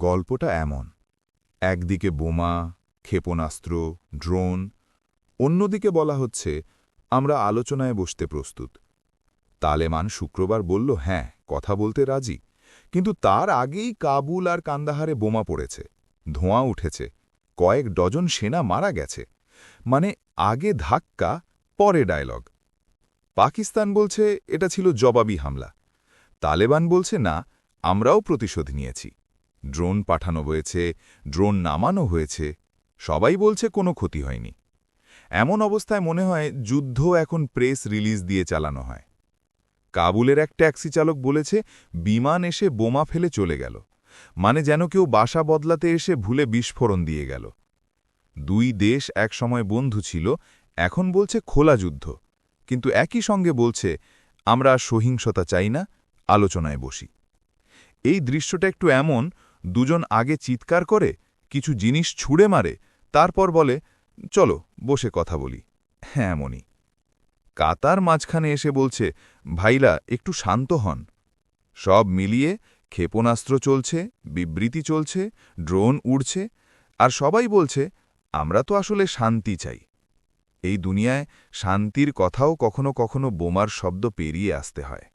গল্পটা এমন, একদিকে বোমা, ক্ষেপণাস্ত্র, ড্রোন, অন্যদিকে বলা হচ্ছে আমরা আলোচনায় বসতে প্রস্তুত। তালেবান শুক্রবার বলল হ্যাঁ, কথা বলতে রাজি, কিন্তু তার আগেই কাবুল আর কান্দাহারে বোমা পড়েছে, ধোঁয়া উঠেছে, কয়েক ডজন সেনা মারা গেছে। মানে আগে ধাক্কা, পরে ডায়লগ। পাকিস্তান বলছে এটা ছিল জবাবি হামলা। তালেবান বলছে না, আমরাও প্রতিশোধ নিয়েছি। ড্রোন পাঠানো হয়েছে, ড্রোন নামানো হয়েছে, সবাই বলছে কোনো ক্ষতি হয়নি। এমন অবস্থায় মনে হয় যুদ্ধ এখন প্রেস রিলিজ দিয়ে চালানো হয়। কাবুলের এক ট্যাক্সি চালক বলেছে বিমান এসে বোমা ফেলে চলে গেল, মানে যেন কেউ বাসা বদলাতে এসে ভুলে বিস্ফোরণ দিয়ে গেল। দুই দেশ একসময় বন্ধু ছিল, এখন বলছে খোলা যুদ্ধ, কিন্তু একই সঙ্গে বলছে আমরা সহিংসতা চাই না, আলোচনায় বসি। এই দৃশ্যটা একটু এমন, দুজন আগে চিৎকার করে, কিছু জিনিস ছুঁড়ে মারে, তারপর বলে চলো বসে কথা বলি। হ্যাঁ, এমনই। কাতার মাঝখানে এসে বলছে ভাইলা একটু শান্ত হন। সব মিলিয়ে ক্ষেপণাস্ত্র চলছে, বিবৃতি চলছে, ড্রোন উড়ছে, আর সবাই বলছে আমরা তো আসলে শান্তি চাই। এই দুনিয়ায় শান্তির কথাও কখনো কখনো বোমার শব্দ পেরিয়ে আসতে হয়।